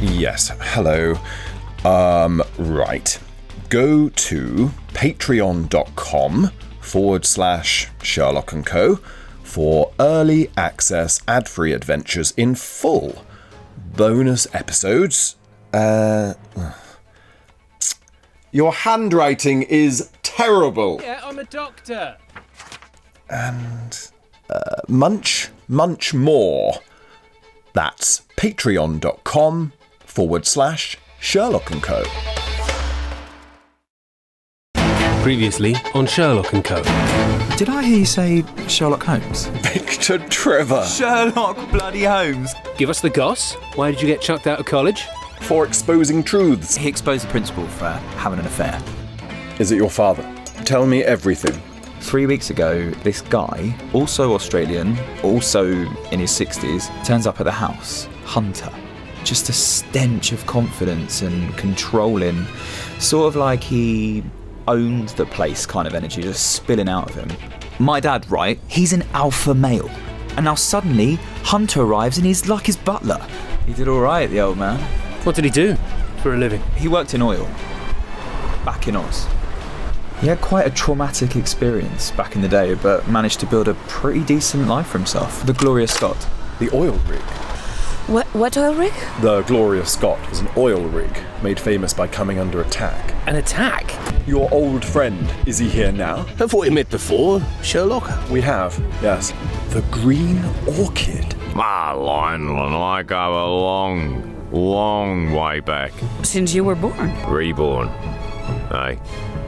Yes, hello. Right. Go to patreon.com/Sherlock & Co. for early access ad-free adventures in full. Bonus episodes. Your handwriting is terrible. Yeah, I'm a doctor. And much more. That's patreon.com/Sherlock & Co. Previously on Sherlock & Co. Did I hear you say Sherlock Holmes? Victor Trevor. Sherlock bloody Holmes. Give us the goss. Why did you get chucked out of college? For exposing truths. He exposed the principal for having an affair. Is it your father? Tell me everything. 3 weeks ago, this guy, also Australian, also in his 60s, turns up at the house. Hunter. Just a stench of confidence and controlling. Sort of like he owned the place kind of energy, just spilling out of him. My dad, right, he's an alpha male. And now suddenly, Hunter arrives and he's like his butler. He did all right, the old man. What did he do for a living? He worked in oil. Back in Oz. He had quite a traumatic experience back in the day, but managed to build a pretty decent life for himself. The Gloria Scott. The oil rig. What oil rig? The Gloria Scott is an oil rig made famous by coming under attack. An attack? Your old friend, is he here now? Have we met before, Sherlock? We have, yes. The green orchid. Lionel and I go a long way back. Since you were born. Reborn. Hey,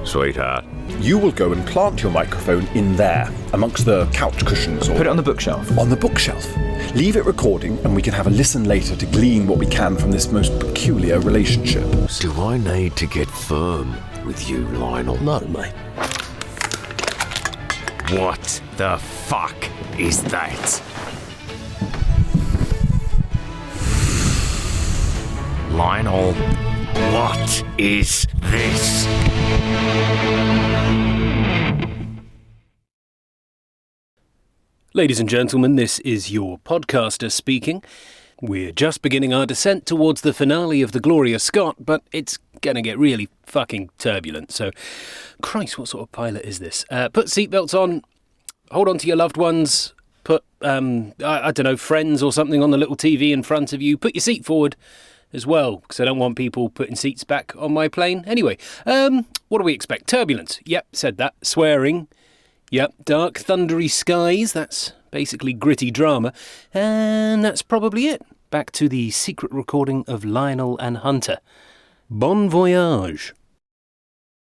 sweetheart. You will go and plant your microphone in there, amongst the couch cushions or... Put it on the bookshelf. On the bookshelf. Leave it recording and we can have a listen later to glean what we can from this most peculiar relationship. Do I need to get firm with you, Lionel? No, mate. What the fuck is that? Lionel, what is this? Ladies and gentlemen, this is your podcaster speaking. We're just beginning our descent towards the finale of the Gloria Scott, but it's going to get really fucking turbulent. So, Christ, what sort of pilot is this? Put seatbelts on, hold on to your loved ones, put, I don't know, friends or something on the little TV in front of you. Put your seat forward as well, because I don't want people putting seats back on my plane. Anyway, what do we expect? Turbulence. Yep, said that. Swearing. Yep, dark, thundery skies, that's basically gritty drama, and that's probably it. Back to the secret recording of Lionel and Hunter. Bon voyage.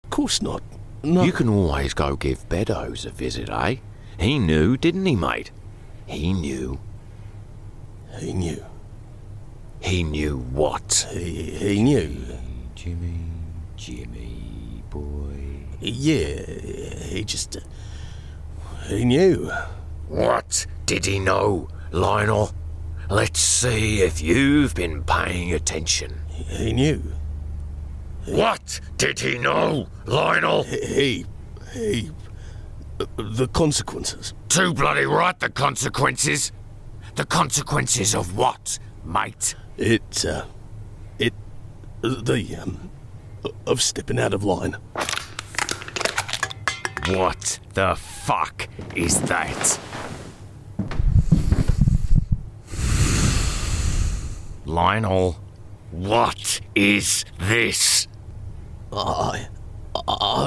Of course not. No. You can always go give Beddoes a visit, eh? He knew, didn't he, mate? He knew. He knew. He knew what? He knew. Jimmy, boy. Yeah, he just... he knew. What did he know, Lionel? Let's see if you've been paying attention. He knew. What did he know, Lionel? He... the consequences. Too bloody right, the consequences. The consequences of what, mate? Of stepping out of line. What the fuck is that? Lionel, what is this? I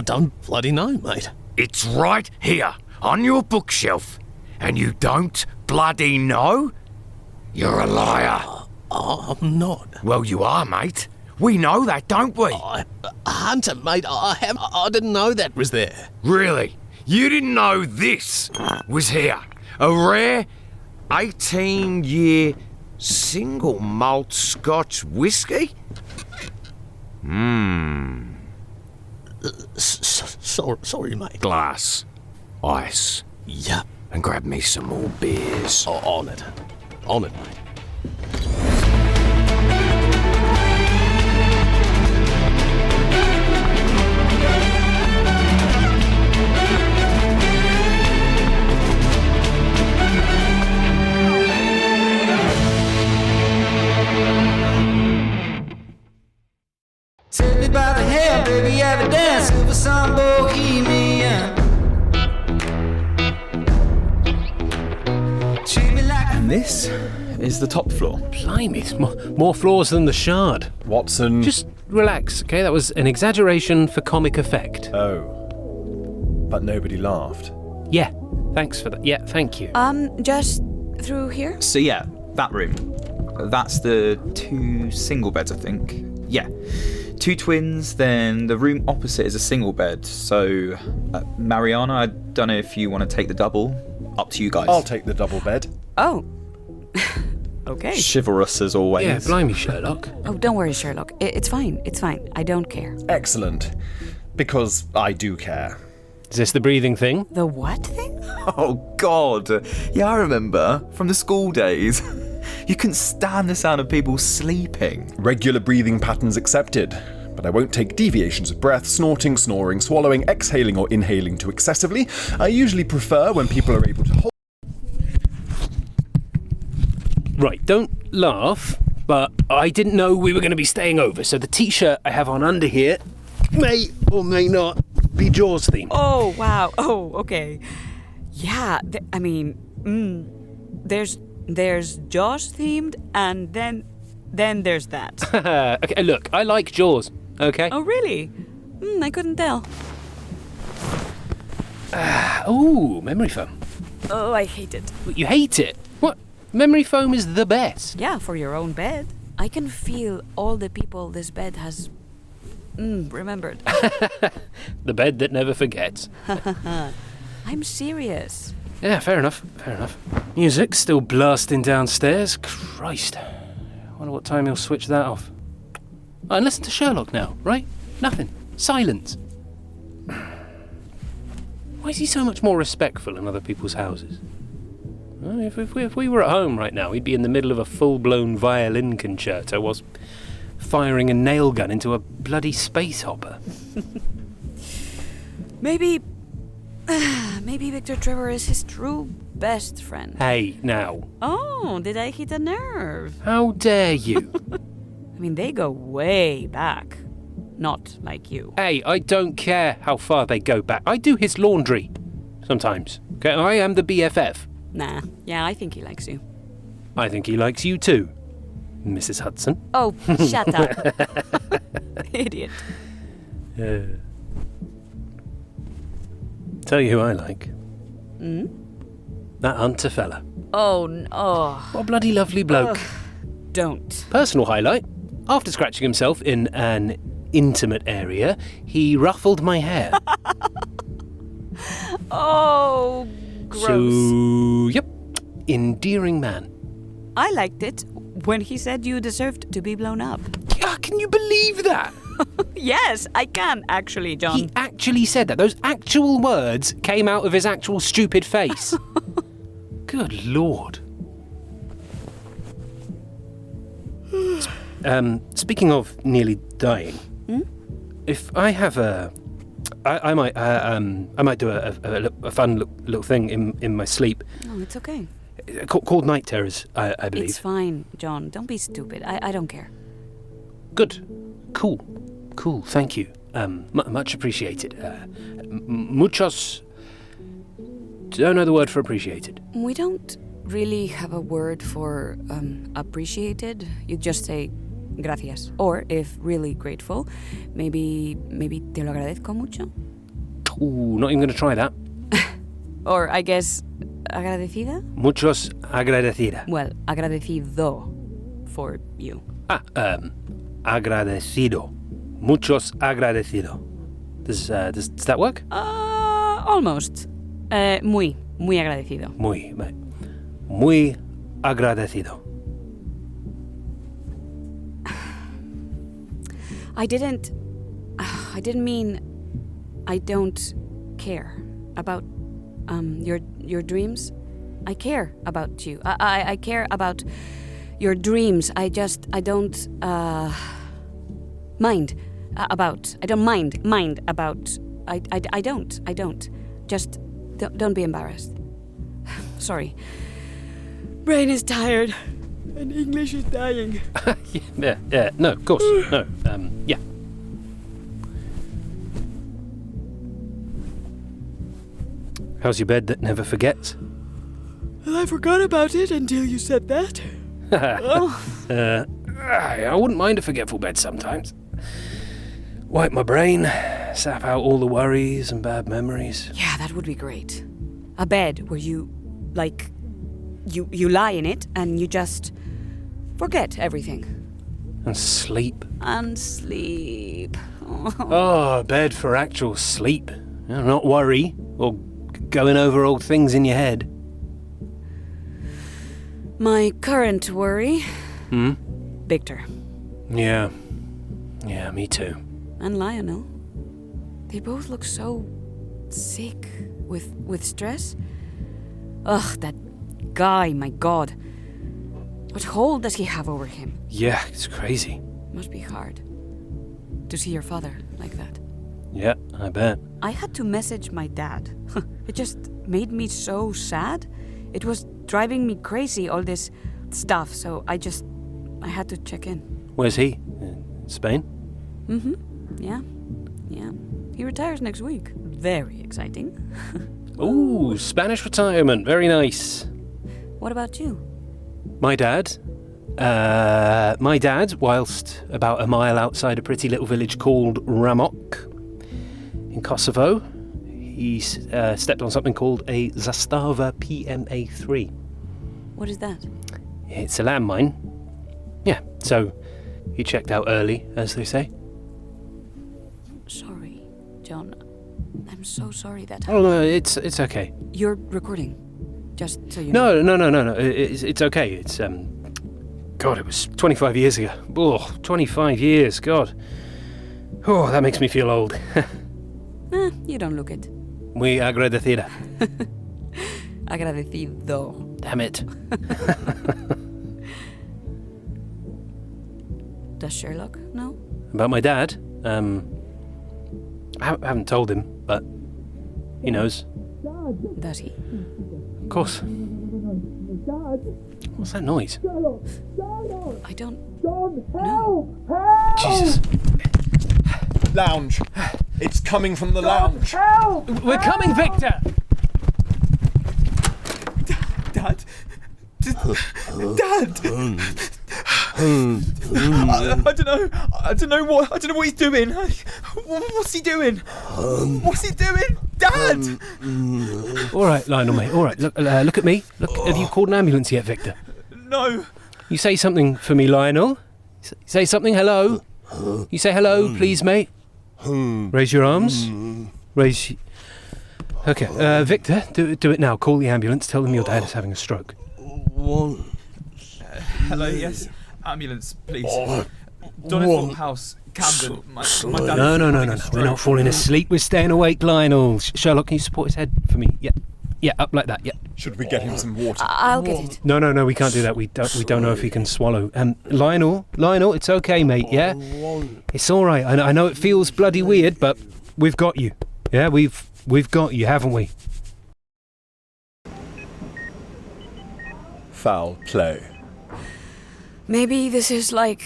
don't bloody know, mate. It's right here, on your bookshelf, and you don't bloody know? You're a liar. I'm not. Well, you are, mate. We know that, don't we? Hunter, mate, I didn't know that was there. Really? You didn't know this was here? A rare 18-year single malt Scotch whiskey? Sorry, mate. Glass. Ice. Yep. And grab me some more beers. On it, mate. yeah, baby, have a dance with some bohemian. Treat me like And this is the top floor. Blimey, it's more floors than the Shard. Watson. Just relax, okay? That was an exaggeration for comic effect. Oh. But nobody laughed. Yeah, thanks for that. Yeah, thank you. Just through here? So yeah, that room. That's the 2 single beds, I think. Yeah. 2 twins, then the room opposite is a single bed. So, Mariana, I don't know if you want to take the double. Up to you guys. I'll take the double bed. Oh. Okay. Chivalrous as always. Yeah, blimey, Sherlock. Oh, don't worry, Sherlock. It's fine. It's fine. I don't care. Excellent. Because I do care. Is this the breathing thing? The what thing? Oh, God. Yeah, I remember. From the school days. You couldn't stand the sound of people sleeping. Regular breathing patterns accepted. But I won't take deviations of breath, snorting, snoring, swallowing, exhaling or inhaling too excessively. I usually prefer when people are able to hold... Right, don't laugh, but I didn't know we were going to be staying over, so the t-shirt I have on under here may or may not be Jaws themed. Oh, wow. Oh, okay. Yeah, there's Jaws themed, and then there's that. Okay, look, I like Jaws, okay? Oh, really? I couldn't tell. Oh, memory foam. Oh, I hate it. You hate it? What? Memory foam is the best. Yeah, for your own bed. I can feel all the people this bed has remembered. The bed that never forgets. I'm serious. Yeah, fair enough. Music still blasting downstairs. Christ. Wonder what time he'll switch that off. Oh, and listen to Sherlock now, right? Nothing. Silence. Why is he so much more respectful in other people's houses? Well, if we were at home right now, he'd be in the middle of a full-blown violin concerto whilst firing a nail gun into a bloody space hopper. Maybe Victor Trevor is his true best friend. Hey, now. Oh, did I hit a nerve? How dare you? I mean, they go way back. Not like you. Hey, I don't care how far they go back. I do his laundry. Sometimes. Okay, I am the BFF. Nah, yeah, I think he likes you. I think he likes you too, Mrs. Hudson. Oh, shut up. Idiot. Tell you who I like. That Hunter fella. Oh, no. What a bloody lovely bloke. Don't. Personal highlight. After scratching himself in an intimate area, he ruffled my hair. Oh, gross. So, yep. Endearing man. I liked it when he said you deserved to be blown up. Yeah, can you believe that? Yes, I can, actually, John. He actually said that. Those actual words came out of his actual stupid face. Good Lord. Speaking of nearly dying, if I have I might do a fun little thing in my sleep. No, it's okay. Called night terrors, I believe. It's fine, John. Don't be stupid. I don't care. Good. Cool. Thank you. Much appreciated. Muchos. Don't know the word for appreciated. We don't really have a word for appreciated. You just say gracias. Or, if really grateful, maybe te lo agradezco mucho. Ooh, not even going to try that. Or, I guess, agradecida? Muchos agradecida. Well, agradecido for you. Agradecido. Muchos agradecido. Does that work? Almost. Muy agradecido. Muy agradecido. I didn't mean I don't care about your dreams. I care about you. I care about your dreams. I don't mind about. I don't mind about. I don't. Just don't be embarrassed. Sorry. Brain is tired. And English is dying. Yeah. No, of course. No. Yeah. How's your bed that never forgets? Well, I forgot about it until you said that. I wouldn't mind a forgetful bed sometimes. Wipe my brain, sap out all the worries and bad memories. Yeah, that would be great. A bed where you lie in it and you just forget everything. And sleep. And sleep. Oh, a bed for actual sleep. Not worry, or going over old things in your head. My current worry? Victor. Yeah, me too. And Lionel. They both look so sick with stress. Ugh, that guy, my God. What hold does he have over him? Yeah, it's crazy. Must be hard to see your father like that. Yeah, I bet. I had to message my dad. It just made me so sad. It was driving me crazy, all this stuff, so I had to check in. Where's he? In Spain? Yeah. He retires next week. Very exciting. Ooh, Spanish retirement. Very nice. What about you? My dad, whilst about a mile outside a pretty little village called Ramok in Kosovo, he stepped on something called a Zastava PMA3. What is that? It's a landmine. Yeah, so he checked out early, as they say. Sorry, John. I'm so sorry that happened. Oh, no, it's okay. You're recording, just so you know. No. It's okay. It's, God, it was 25 years ago. Oh, 25 years, God. Oh, that makes me feel old. You don't look it. Muy agradecida. Agradecido. Damn it. Does Sherlock know? About my dad? I haven't told him, but he knows. Does he? Of course. What's that noise? I don't know. Jesus. Lounge. It's coming from the lounge. We're coming, Victor! Dad? Dad! I don't know what he's doing. What's he doing? What's he doing? Dad! All right, Lionel, mate. All right, look at me. Look, have you called an ambulance yet, Victor? No. You say something for me, Lionel. Say something. Hello. You say hello, please, mate. Raise your arms. Raise. Okay, Victor, do it now. Call the ambulance. Tell them your dad is having a stroke. Hello, yes. Ambulance, please. Doyle House, Camden. My dad. No. We're not falling asleep. We're staying awake, Lionel. Sherlock, can you support his head for me? Yeah, up like that. Yeah. Should we get him some water? I'll get it. No, we can't do that. We don't know if he can swallow. Lionel, it's okay, mate. Yeah, it's all right. I know it feels bloody weird, but we've got you. Yeah, we've got you, haven't we? Foul play. Maybe this is like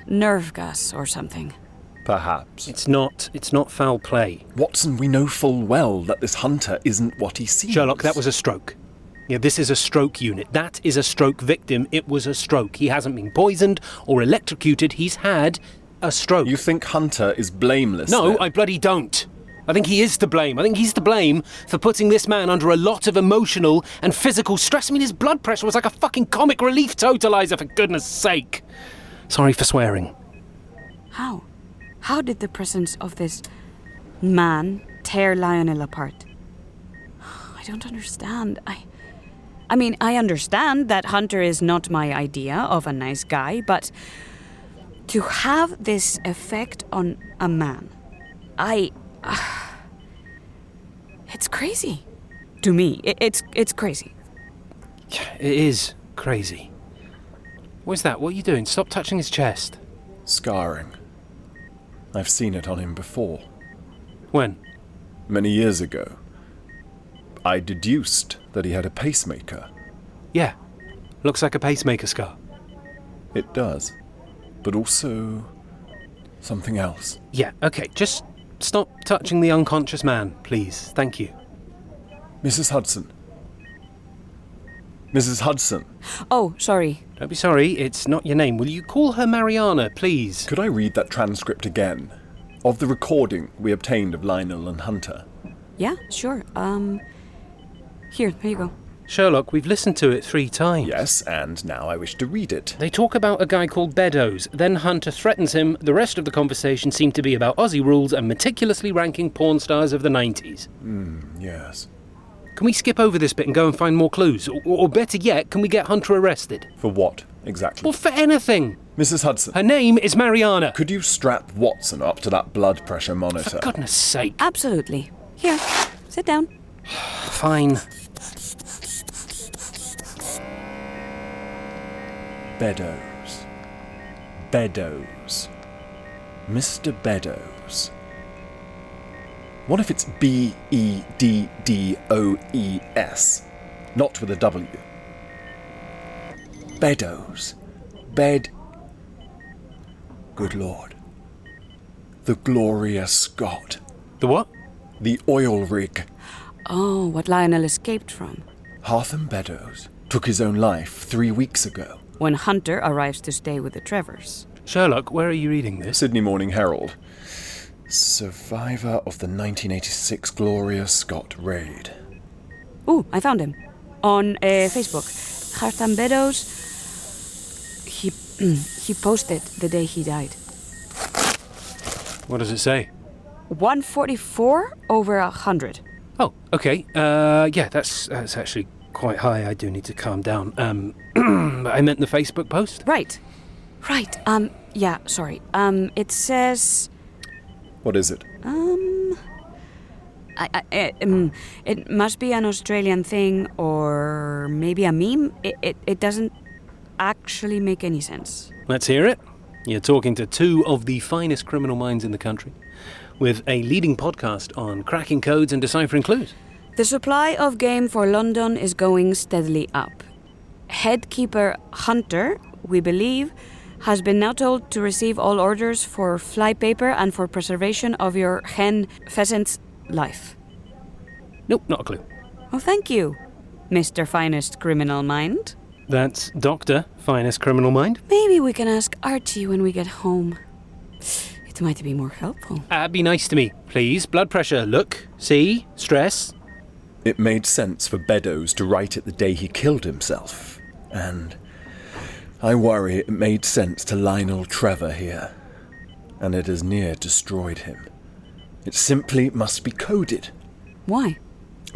nerve gas or something. Perhaps. It's not foul play. Watson, we know full well that this hunter isn't what he seems. Sherlock, that was a stroke. Yeah, this is a stroke unit. That is a stroke victim. It was a stroke. He hasn't been poisoned or electrocuted. He's had a stroke. You think Hunter is blameless? No, then? I bloody don't. I think he is to blame. I think he's to blame for putting this man under a lot of emotional and physical stress. I mean, his blood pressure was like a fucking comic relief totalizer, for goodness sake. Sorry for swearing. How? How did the presence of this man tear Lionel apart? I don't understand. I mean, I understand that Hunter is not my idea of a nice guy, but to have this effect on a man, it's crazy. To me, it's crazy. It is crazy. What's that? What are you doing? Stop touching his chest. Scarring. I've seen it on him before. When? Many years ago. I deduced that he had a pacemaker. Yeah. Looks like a pacemaker scar. It does. But also something else. Yeah, okay. Just stop touching the unconscious man, please. Thank you. Mrs. Hudson. Mrs. Hudson. Oh, sorry. Don't be sorry, it's not your name. Will you call her Mariana, please? Could I read that transcript again? Of the recording we obtained of Lionel and Hunter. Yeah, sure. Here you go. Sherlock, we've listened to it 3 times. Yes, and now I wish to read it. They talk about a guy called Beddoes, then Hunter threatens him. The rest of the conversation seemed to be about Aussie rules and meticulously ranking porn stars of the 90s. Yes. Can we skip over this bit and go and find more clues? Or better yet, can we get Hunter arrested? For what, exactly? Well, for anything. Mrs. Hudson, Her name is Mariana. could you strap Watson up to that blood pressure monitor? For goodness sake. Absolutely. Here, sit down. Fine. Beddoes. Beddoes. Mr. Beddoes. What if it's Beddoes? Not with a W. Beddoes. Bed... Good Lord. The Gloria Scott. The what? The oil rig. Oh, what Lionel escaped from. Hartham Beddoes took his own life 3 weeks ago. When Hunter arrives to stay with the Trevors. Sherlock, where are you reading this? Sydney Morning Herald. Survivor of the 1986 Gloria Scott raid. Ooh, I found him. On Facebook. Hartham Beddoes. He posted the day he died. What does it say? 144 over 100. Oh, okay. Yeah, that's actually quite high. I do need to calm down. I meant the Facebook post. Right. Yeah, sorry. It says... What is it? It must be an Australian thing or maybe a meme. It doesn't actually make any sense. Let's hear it. You're talking to 2 of the finest criminal minds in the country, with a leading podcast on cracking codes and deciphering clues. The supply of game for London is going steadily up. Headkeeper Hunter, we believe, has been now told to receive all orders for flypaper and for preservation of your hen pheasant's life. Nope, not a clue. Oh, thank you, Mr. Finest Criminal Mind. That's Dr. Finest Criminal Mind. Maybe we can ask Archie when we get home. It might be more helpful. Be nice to me, please. Blood pressure. Look, see, stress. It made sense for Beddoes to write it the day he killed himself. And I worry it made sense to Lionel Trevor here. And it has near destroyed him. It simply must be coded. Why?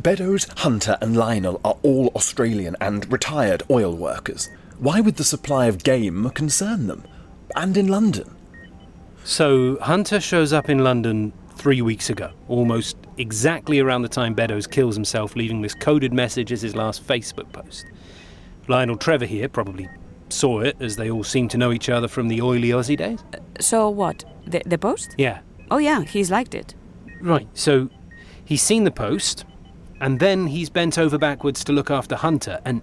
Beddoes, Hunter and Lionel are all Australian and retired oil workers. Why would the supply of game concern them? And in London? So, Hunter shows up in London 3 weeks ago, almost exactly around the time Beddoes kills himself, leaving this coded message as his last Facebook post. Lionel Trevor here probably saw it, as they all seem to know each other from the oily Aussie days. So what? The post? Yeah. Oh yeah, he's liked it. Right, so he's seen the post, and then he's bent over backwards to look after Hunter, and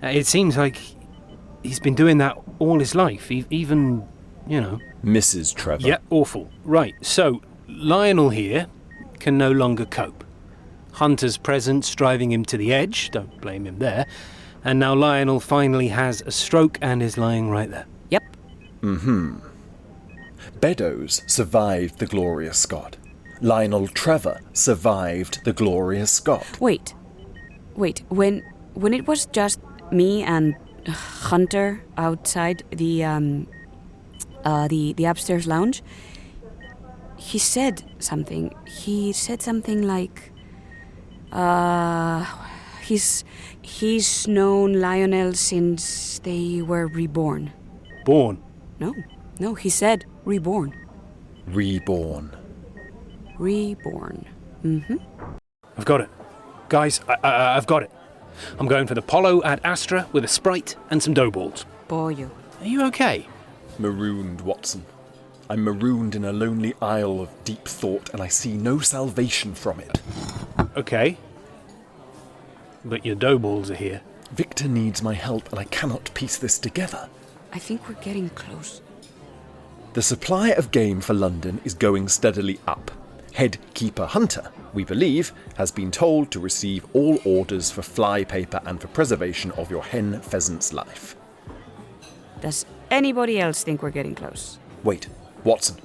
it seems like he's been doing that all his life, even, you know... Mrs. Trevor. Yeah, awful. Right, so Lionel here can no longer cope. Hunter's presence driving him to the edge, don't blame him there, and now Lionel finally has a stroke and is lying right there. Yep. Beddoes survived the Gloria Scott. Lionel Trevor survived the Gloria Scott. Wait. When it was just me and Hunter outside the upstairs lounge, he said something. He said something like, he's known Lionel since they were reborn. Born. No, he said reborn. Reborn. Mm-hmm. I've got it. Guys, I've got it. I'm going for the Polo ad Astra with a Sprite and some dough balls. Boyo. Are you okay? Marooned, Watson. I'm marooned in a lonely isle of deep thought, and I see no salvation from it. Okay. But your dough balls are here. Victor needs my help, and I cannot piece this together. I think we're getting close. The supply of game for London is going steadily up. head keeper hunter, we believe, has been told to receive all orders for fly paper and for preservation of your hen pheasant's life. Does anybody else think we're getting close? Wait, Watson,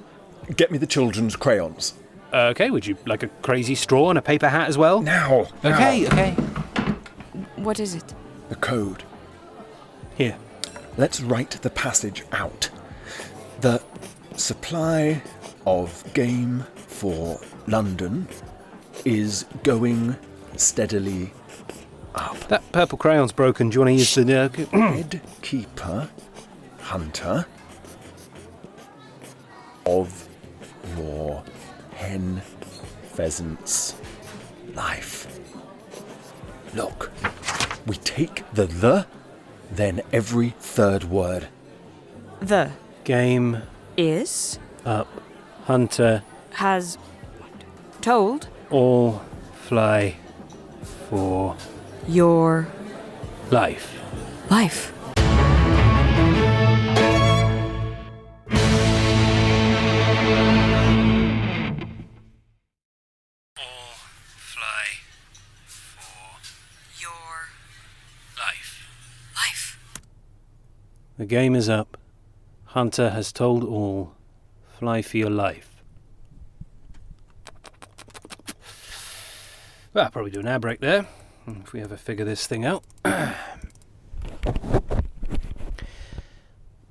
get me the children's crayons. Okay, would you like a crazy straw and a paper hat as well? Now! Okay. What is it? The code. Here. Let's write the passage out. The supply of game for London is going steadily up. That purple crayon's broken. Do you want to use the... Head keeper hunter of your hen pheasant's life. Look, we take the, then every third word. The Game is up. Hunter has told all fly for your life. life. All fly for Your life. life. The game is up. Hunter has told all. Fly for your life. Well, I'll probably do an ad break there, if we ever figure this thing out.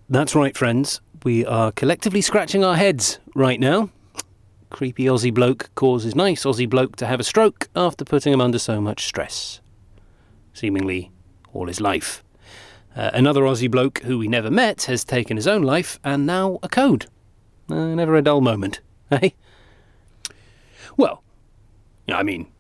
That's right, friends. We are collectively scratching our heads right now. Creepy Aussie bloke causes nice Aussie bloke to have a stroke after putting him under so much stress. Seemingly all his life. Another Aussie bloke who we never met has taken his own life, and now a code. Never a dull moment, eh? Well, I mean,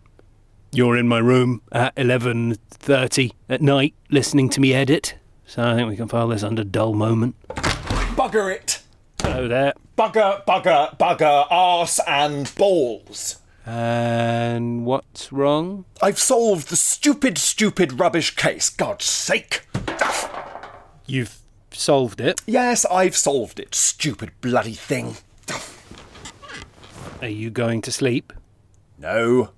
you're in my room at 11:30 at night listening to me edit, so I think we can file this under dull moment. Bugger it! Hello there. Bugger, arse and balls. And what's wrong? I've solved the stupid rubbish case, God's sake. You've solved it. Yes, I've solved it, stupid bloody thing. Are you going to sleep? No.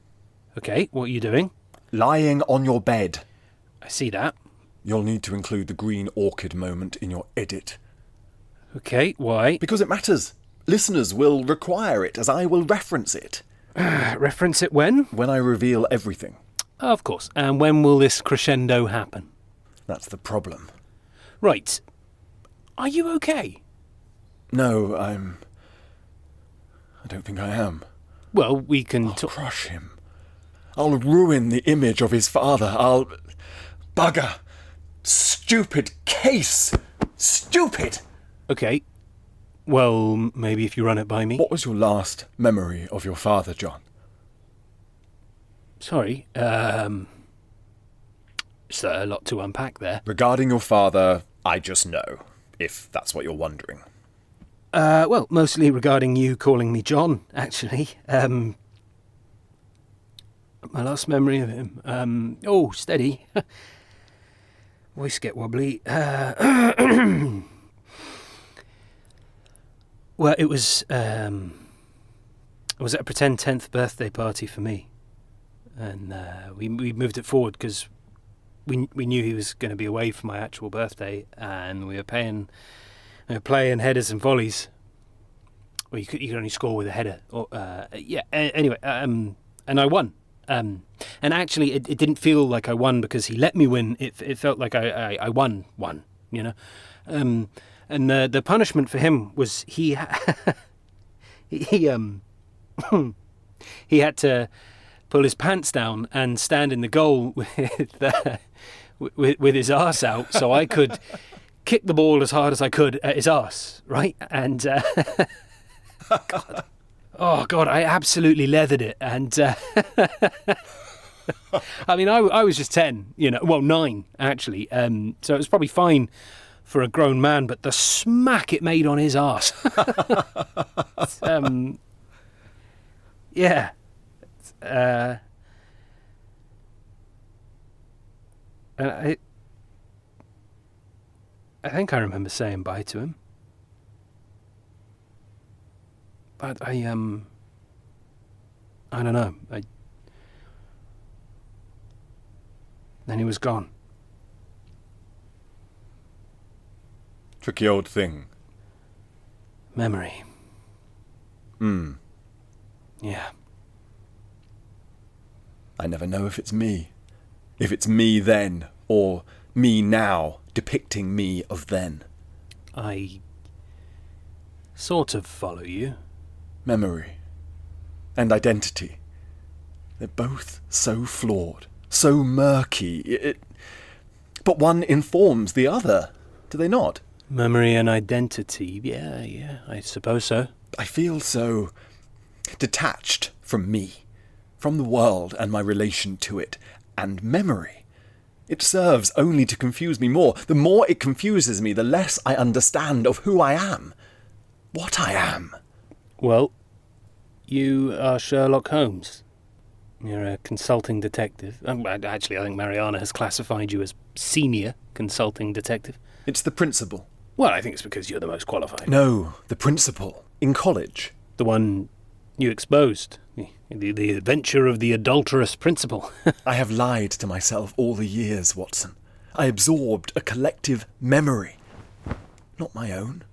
Okay, what are you doing? Lying on your bed. I see that. You'll need to include the green orchid moment in your edit. Okay, why? Because it matters. Listeners will require it, as I will reference it. Reference it when? When I reveal everything. Of course. And when will this crescendo happen? That's the problem. Right. Are you okay? No, I don't think I am. Well, we can I'll crush him. I'll ruin the image of his father. Bugger. Stupid case. Stupid. Okay. Well, maybe if you run it by me. What was your last memory of your father, John? Sorry. It's a lot to unpack there. Regarding your father, I just know, if that's what you're wondering. Well, mostly regarding you calling me John, actually. My last memory of him. Oh, steady. Voice get wobbly. Well, it was at a pretend 10th birthday party for me. And we moved it forward because we knew he was going to be away for my actual birthday, and we were playing headers and volleys. Well, you could only score with a header. Anyway, and I won. And actually, it didn't feel like I won because he let me win. It felt like I won, you know. And the punishment for him was he had to pull his pants down and stand in the goal with his arse out, so I could kick the ball as hard as I could at his arse, right? And God, I absolutely leathered it. And I mean, I was just 10, you know, well, 9 actually. So it was probably fine for a grown man, but the smack it made on his arse. Yeah. And I think I remember saying bye to him. But I I don't know. Then he was gone. Tricky old thing. Memory. Yeah. I never know if it's me. If it's me then, or me now, depicting me of then. I sort of follow you. Memory. And identity. They're both so flawed, so murky. But one informs the other, do they not? Memory and identity, yeah, I suppose so. I feel so detached from me, from the world and my relation to it, and memory. It serves only to confuse me more. The more it confuses me, the less I understand of who I am, what I am. Well, you are Sherlock Holmes. You're a consulting detective. Actually, I think Mariana has classified you as senior consulting detective. It's the principle. Well, I think it's because you're the most qualified. No, the principle. In college. The one you exposed. The adventure of the adulterous principle. I have lied to myself all the years, Watson. I absorbed a collective memory. Not my own.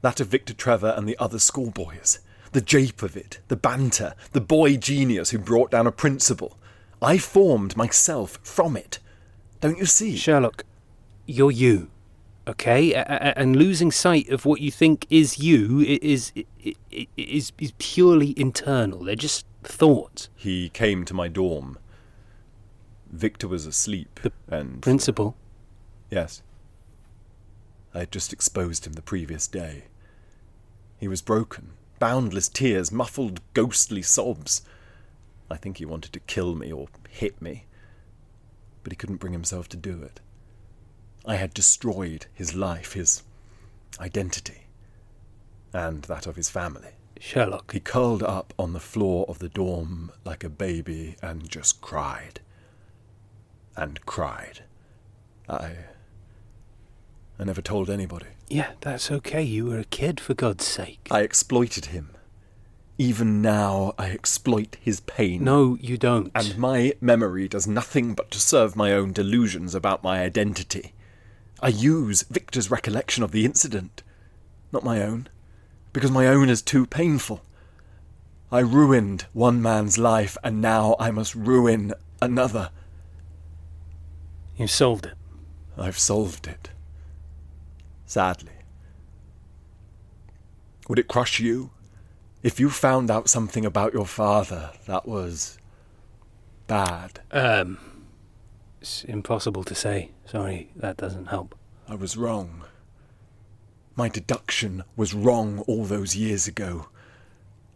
That of Victor Trevor and the other schoolboys. The jape of it, the banter, the boy genius who brought down a principle. I formed myself from it. Don't you see? Sherlock, you're you. Okay, and losing sight of what you think is you is purely internal. They're just thoughts. He came to my dorm. Victor was asleep. And principal? Yes. I had just exposed him the previous day. He was broken. Boundless tears, muffled, ghostly sobs. I think he wanted to kill me or hit me. But he couldn't bring himself to do it. I had destroyed his life, his identity, and that of his family. Sherlock. He curled up on the floor of the dorm like a baby and just cried. And cried. I never told anybody. Yeah, that's okay. You were a kid, for God's sake. I exploited him. Even now, I exploit his pain. No, you don't. And my memory does nothing but to serve my own delusions about my identity. I use Victor's recollection of the incident, not my own, because my own is too painful. I ruined one man's life, and now I must ruin another. You've solved it. I've solved it. Sadly. Would it crush you? If you found out something about your father that was bad. It's impossible to say. Sorry, that doesn't help. I was wrong. My deduction was wrong all those years ago.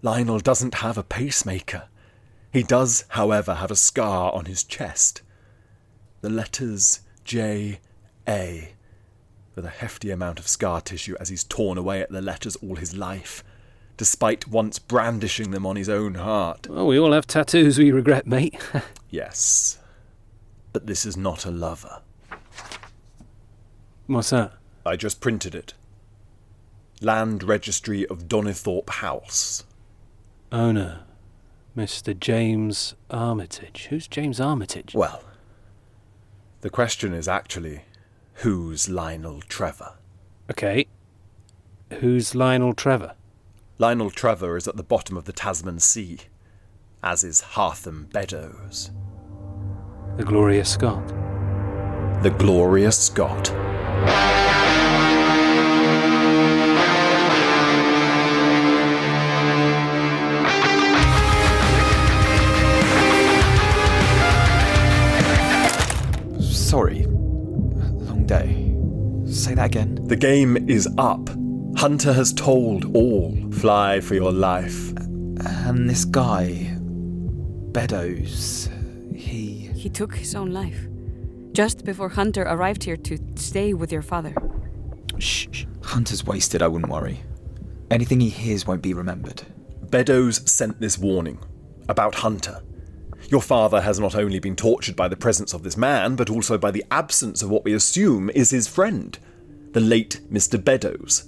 Lionel doesn't have a pacemaker. He does, however, have a scar on his chest. The letters J.A. with a hefty amount of scar tissue as he's torn away at the letters all his life, despite once brandishing them on his own heart. Well, we all have tattoos we regret, mate. Yes. But this is not a lover. What's that? I just printed it. Land Registry of Donnithorpe House. Owner, Mr. James Armitage. Who's James Armitage? Well, the question is actually, who's Lionel Trevor? Okay. Who's Lionel Trevor? Lionel Trevor is at the bottom of the Tasman Sea, as is Hartham Beddoes. The Gloria Scott. The Gloria Scott. Sorry. Long day. Say that again. The game is up. Hunter has told all. Fly for your life. And this guy, Beddoes, He took his own life. Just before Hunter arrived here to stay with your father. Shh. Hunter's wasted, I wouldn't worry. Anything he hears won't be remembered. Beddoes sent this warning about Hunter. Your father has not only been tortured by the presence of this man, but also by the absence of what we assume is his friend, the late Mr. Beddoes.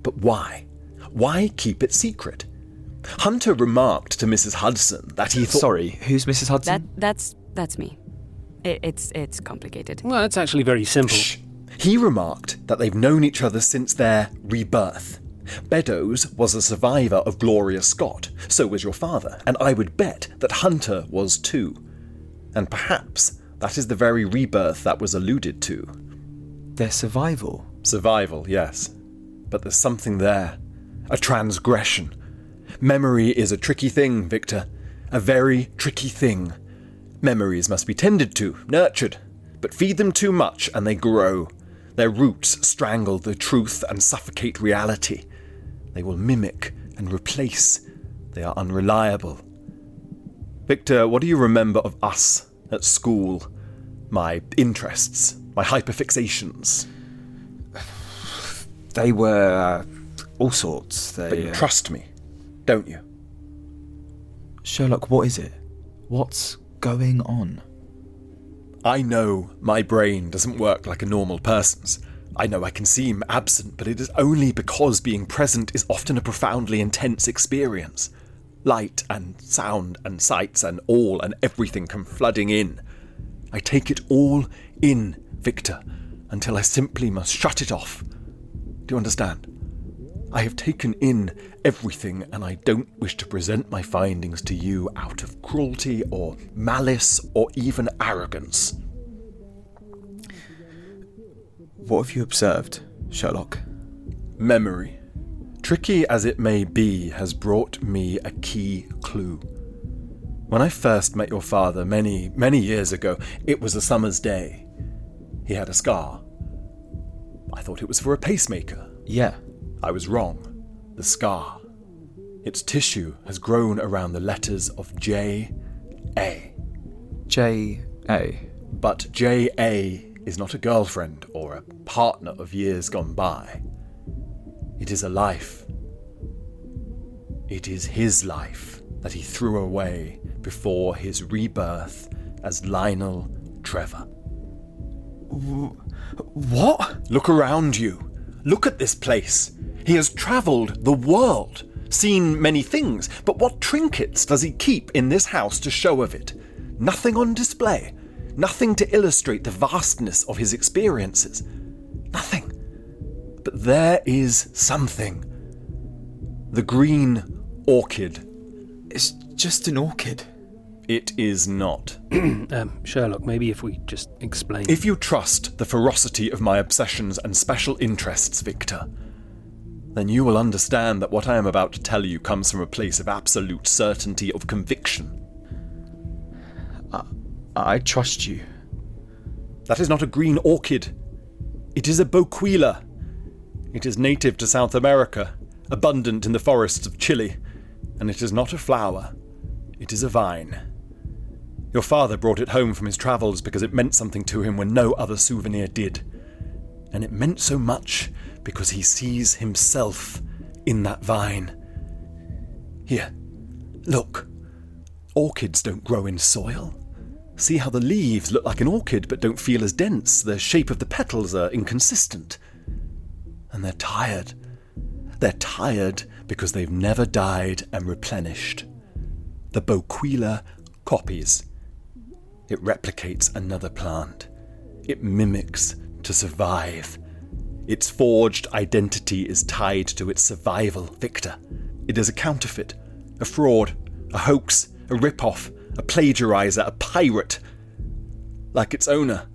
But why? Why keep it secret? Hunter remarked to Mrs. Hudson that he thought... Sorry, who's Mrs. Hudson? That's me. It's complicated. Well, it's actually very simple. Shh. He remarked that they've known each other since their rebirth. Beddoes was a survivor of Gloria Scott, so was your father, and I would bet that Hunter was too. And perhaps that is the very rebirth that was alluded to. Their survival? Survival, yes. But there's something there. A transgression. Memory is a tricky thing, Victor. A very tricky thing. Memories must be tended to, nurtured. But feed them too much and they grow. Their roots strangle the truth and suffocate reality. They will mimic and replace. They are unreliable. Victor, what do you remember of us at school? My interests, my hyperfixations. They were all sorts. But you trust me, don't you? Sherlock, what is it? What's going on? I know my brain doesn't work like a normal person's. I know I can seem absent, but it is only because being present is often a profoundly intense experience. Light and sound and sights and all and everything come flooding in. I take it all in, Victor, until I simply must shut it off. Do you understand? I have taken in everything, and I don't wish to present my findings to you out of cruelty or malice or even arrogance. What have you observed, Sherlock? Memory, tricky as it may be, has brought me a key clue. When I first met your father many, many years ago, it was a summer's day. He had a scar. I thought it was for a pacemaker. Yeah. I was wrong. The scar. Its tissue has grown around the letters of J.A. J.A. But J.A. is not a girlfriend or a partner of years gone by. It is a life. It is his life that he threw away before his rebirth as Lionel Trevor. What? Look around you. Look at this place. He has travelled the world, seen many things, but what trinkets does he keep in this house to show of it? Nothing on display. Nothing to illustrate the vastness of his experiences. Nothing. But there is something. The green orchid. It's just an orchid. It is not. Sherlock, maybe if we just explain. If you trust the ferocity of my obsessions and special interests, Victor, then you will understand that what I am about to tell you comes from a place of absolute certainty of conviction. I trust you. That is not a green orchid. It is a boquila. It is native to South America, abundant in the forests of Chile, and it is not a flower. It is a vine. Your father brought it home from his travels because it meant something to him when no other souvenir did. And it meant so much because he sees himself in that vine. Here, look. Orchids don't grow in soil. See how the leaves look like an orchid but don't feel as dense. The shape of the petals are inconsistent. And they're tired. They're tired because they've never died and replenished. The boquila copies. It replicates another plant. It mimics to survive. Its forged identity is tied to its survival, Victor. It is a counterfeit, a fraud, a hoax, a rip-off, a plagiarizer, a pirate. Like its owner.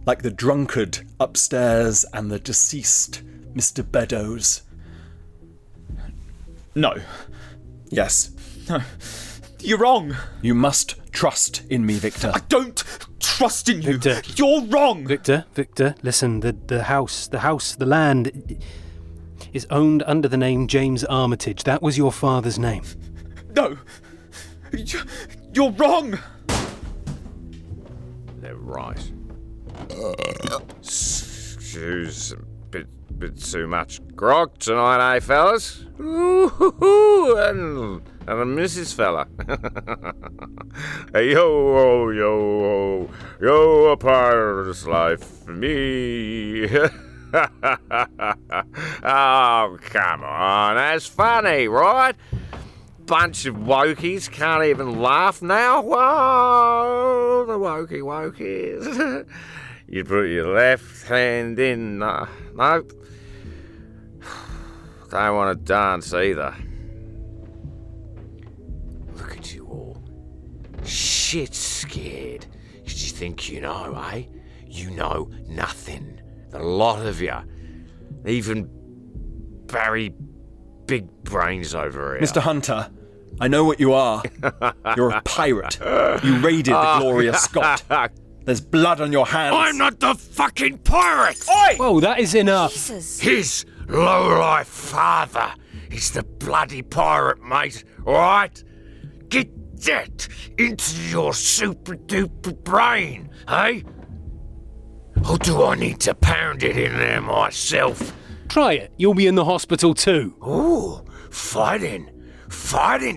Like the drunkard upstairs and the deceased Mr. Beddoes. No. Yes. No. You're wrong. You must trust in me, Victor. I don't trust in you. Victor. You're wrong. Victor, listen, the house, the land is owned under the name James Armitage. That was your father's name. No. You're wrong. They're right. Excuse bit too much grog tonight, eh, fellas? Ooh, and a Mrs. Fella. Yo, a part of this life for me. Oh, come on, that's funny, right? bunch of wokies can't even laugh now. Whoa, the wokies. You put your left hand in. Nope. Don't want to dance either. Look at you all. Shit scared. Did you think you know, eh? You know nothing. The lot of you. Even Barry Big Brains over here. Mr. Hunter, I know what you are. You're a pirate. You raided the Gloria Scott. There's blood on your hands. I'm not the fucking pirate! Oi! Whoa, that is enough. Jesus. His low-life father is the bloody pirate, mate, alright? Get that into your super-duper brain, eh? Or do I need to pound it in there myself? Try it. You'll be in the hospital too. Ooh, fighting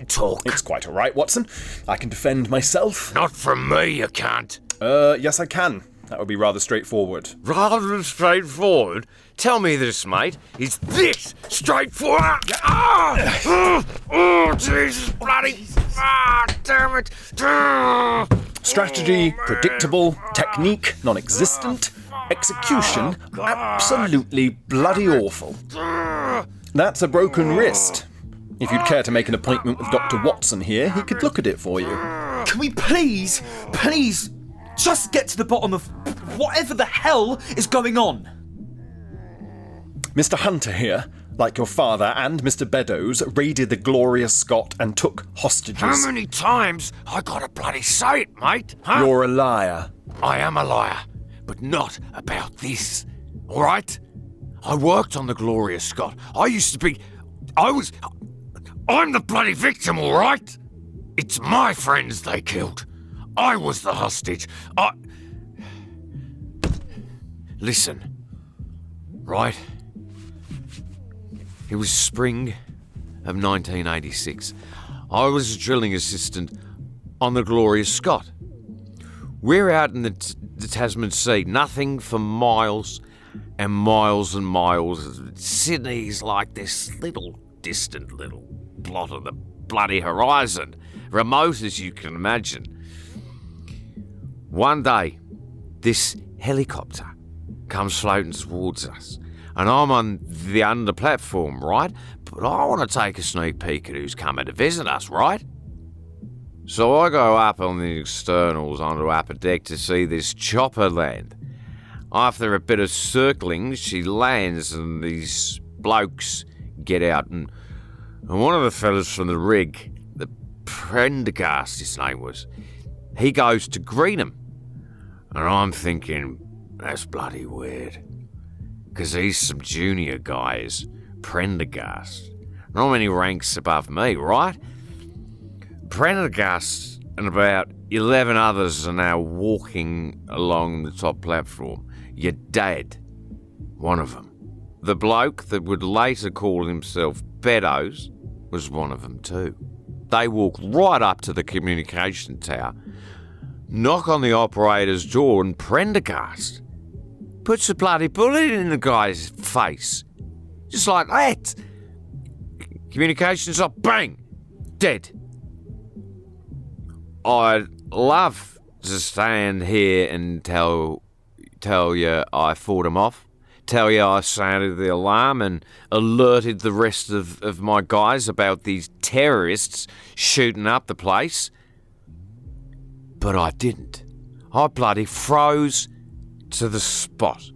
talk. It's quite all right, Watson. I can defend myself. Not from me, you can't. Yes, I can. That would be rather straightforward. Rather straightforward? Tell me this, mate. Is this straightforward? Oh, Jesus bloody... damn it. Strategy, predictable. Technique, non-existent. Execution, absolutely bloody awful. That's a broken wrist. If you'd care to make an appointment with Dr. Watson here, he could look at it for you. Can we please, just get to the bottom of whatever the hell is going on? Mr. Hunter here, like your father and Mr. Beddoes, raided the Gloria Scott and took hostages. How many times I gotta bloody say it, mate? Huh? You're a liar. I am a liar, but not about this, all right? I worked on the Gloria Scott. I'm the bloody victim, all right? It's my friends they killed. I was the hostage. Listen, right? It was spring of 1986. I was a drilling assistant on the Gloria Scott. We're out in the Tasman Sea, nothing for miles and miles and miles. Sydney's like this little distant little blot of the bloody horizon, remote as you can imagine. One day, this helicopter comes floating towards us, and I'm on the under platform, right? But I want to take a sneak peek at who's coming to visit us, right? So I go up on the externals onto upper deck to see this chopper land. After a bit of circling, she lands and these blokes get out, and one of the fellas from the rig, the Prendergast his name was, he goes to greet him. And I'm thinking, that's bloody weird. Because he's some junior guys, Prendergast. Not many ranks above me, right? Prendergast and about 11 others are now walking along the top platform. Your dad, one of them. The bloke that would later call himself Beddoes was one of them too. They walk right up to the communication tower, knock on the operator's door, and Prendergast puts a bloody bullet in the guy's face. Just like that. Communications off, bang, dead. I'd love to stand here and tell you I fought him off. Tell you I sounded the alarm and alerted the rest of my guys about these terrorists shooting up the place. But I didn't. I bloody froze to the spot.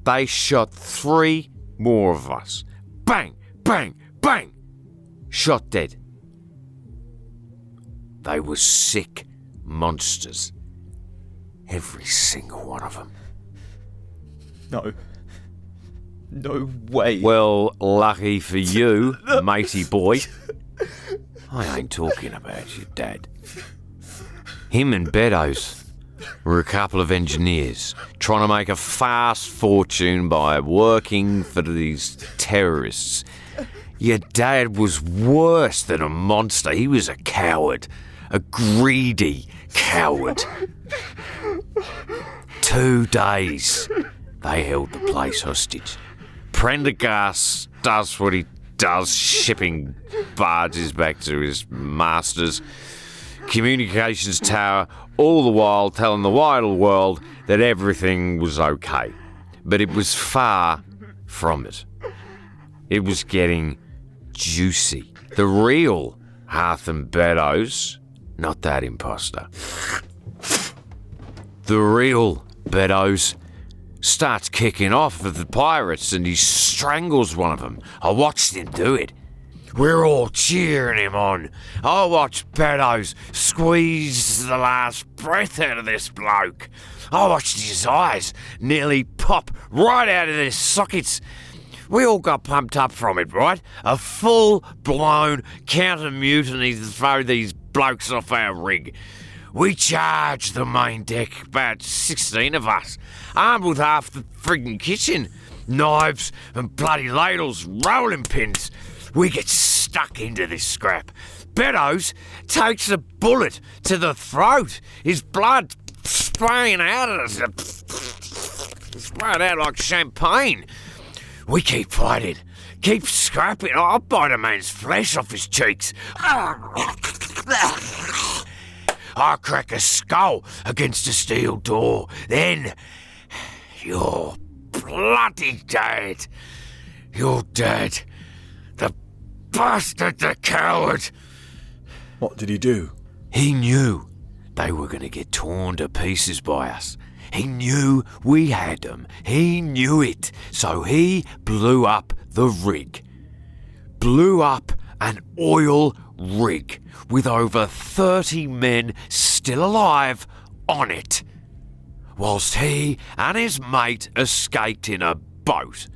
They shot 3 more of us. Bang, bang, bang. Shot dead. They were sick monsters. Every single one of them. No way. Well, lucky for you, matey boy. I ain't talking about your dad. Him and Beddoes were a couple of engineers trying to make a fast fortune by working for these terrorists. Your dad was worse than a monster. He was a coward. A greedy coward. 2 days they held the place hostage. Prendergast does what he does, shipping barges back to his master's communications tower, all the while telling the wider world that everything was okay. But it was far from it. It was getting juicy. The real Hearth and Beddoes, not that imposter. The real Beddoes starts kicking off with the pirates and he strangles one of them. I watched him do it. We're all cheering him on. I watched Beddoes squeeze the last breath out of this bloke. I watched his eyes nearly pop right out of their sockets. We all got pumped up from it, right? A full-blown counter-mutiny to throw these blokes off our rig. We charged the main deck, about 16 of us, armed with half the friggin' kitchen. Knives and bloody ladles, rolling pins. We get stuck into this scrap. Beddoes takes a bullet to the throat. His blood spraying out of us. Spraying out like champagne. We keep fighting. Keep scrapping. I'll bite a man's flesh off his cheeks. I crack a skull against a steel door. Then, you're bloody dead. You're dead. The bastard, the coward. What did he do? He knew they were going to get torn to pieces by us. He knew we had them. He knew it. So he blew up the rig. Blew up an oil rig with over 30 men still alive on it, whilst he and his mate escaped in a boat.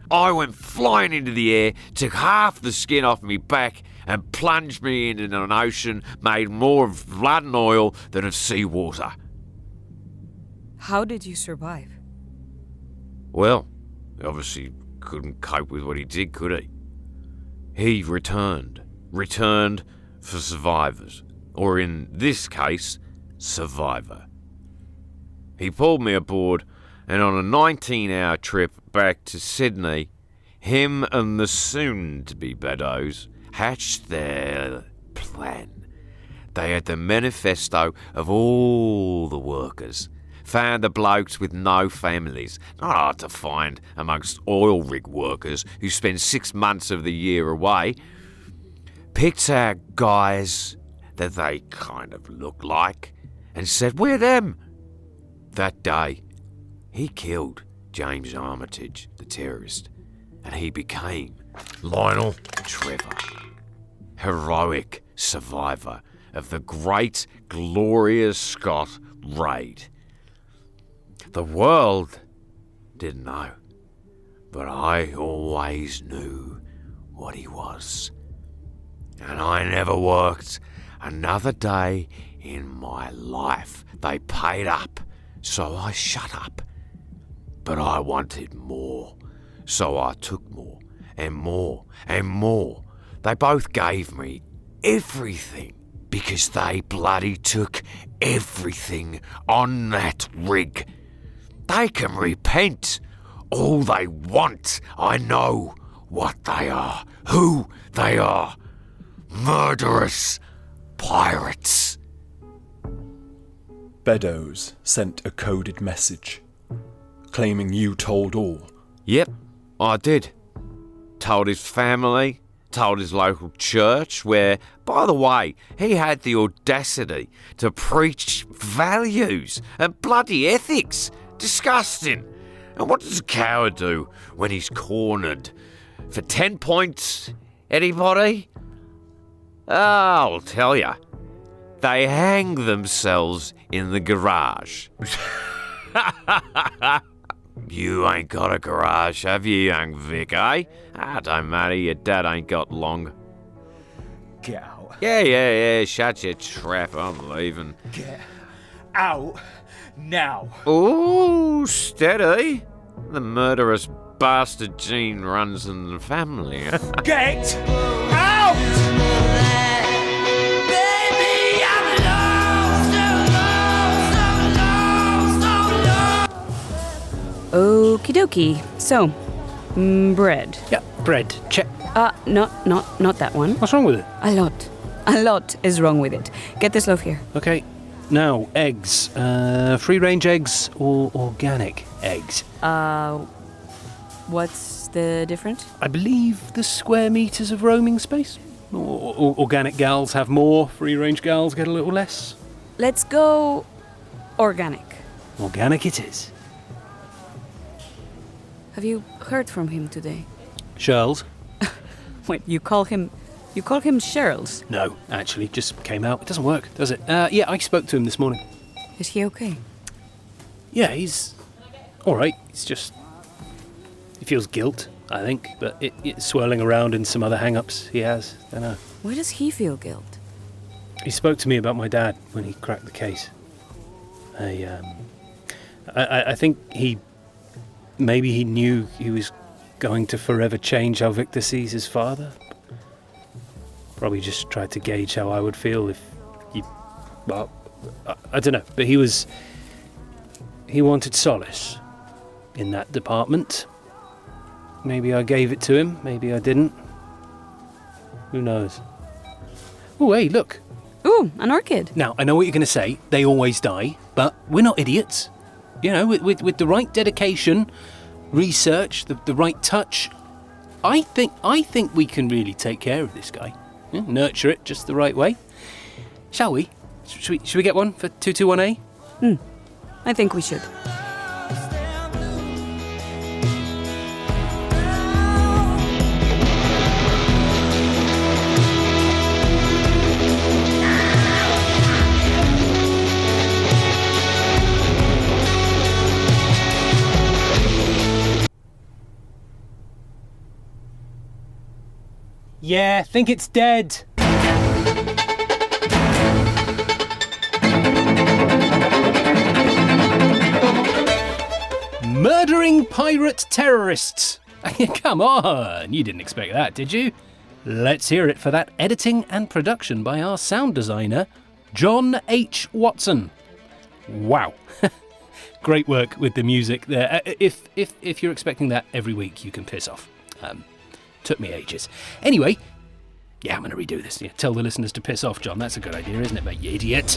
I went flying into the air, took half the skin off me back and plunged me into an ocean made more of blood and oil than of seawater. How did you survive? Well, he obviously couldn't cope with what he did, could he? He returned for survivors, or in this case, survivor. He pulled me aboard, and on a 19-hour trip back to Sydney, him and the soon-to-be Beddoes hatched their plan. They had the manifesto of all the workers, found the blokes with no families, not hard to find amongst oil rig workers who spend 6 months of the year away, picked out guys that they kind of looked like, and said, we're them. That day, he killed James Armitage, the terrorist, and he became Lionel Trevor, heroic survivor of the great Gloria Scott raid. The world didn't know, but I always knew what he was. And I never worked another day in my life. They paid up, so I shut up. But I wanted more, so I took more, and more, and more. They both gave me everything, because they bloody took everything on that rig. They can repent all they want. I know what they are, who they are. Murderous pirates. Beddoes sent a coded message, claiming you told all. Yep, I did. Told his family, told his local church, where, by the way, he had the audacity to preach values and bloody ethics. Disgusting. And what does a coward do when he's cornered? For 10 points, anybody? I'll tell ya. They hang themselves in the garage. You ain't got a garage, have you, young Vic, eh? Don't matter, your dad ain't got long. Get out. Yeah, shut your trap, I'm leaving. Get out now. Ooh, steady. The murderous bastard gene runs in the family. Get out! Okie dokie. So, Bread. Yeah, bread. Check. Not that one. What's wrong with it? A lot is wrong with it. Get this loaf here. Okay. Now, eggs. Free-range eggs or organic eggs? What's the difference? I believe the square metres of roaming space. Organic gals have more, free-range gals get a little less. Let's go organic. Organic it is. Have you heard from him today? Sherls? Wait, you call him Sherls? No, actually, just came out. It doesn't work, does it? Yeah, I spoke to him this morning. Is he okay? Yeah, he's alright. It's just... he feels guilt, I think, but it's swirling around in some other hang-ups he has. I don't know. Why does he feel guilt? He spoke to me about my dad when he cracked the case. I think maybe he knew he was going to forever change how Victor sees his father. Probably just tried to gauge how I would feel if he... well, I don't know, but he wanted solace in that department. Maybe I gave it to him, maybe I didn't. Who knows? Oh, hey, look. Ooh, an orchid. Now, I know what you're going to say. They always die, but we're not idiots. You know, with the right dedication, research, the right touch, I think we can really take care of this guy. Yeah, nurture it just the right way. Shall we? Should we get one for 221A? I think we should. Yeah, think it's dead. Murdering pirate terrorists. Come on, you didn't expect that, did you? Let's hear it for that editing and production by our sound designer, John H. Watson. Wow. Great work with the music there. If you're expecting that every week, you can piss off. Took me ages. Anyway, yeah, I'm going to redo this. Yeah, tell the listeners to piss off, John. That's a good idea, isn't it, mate, you idiot?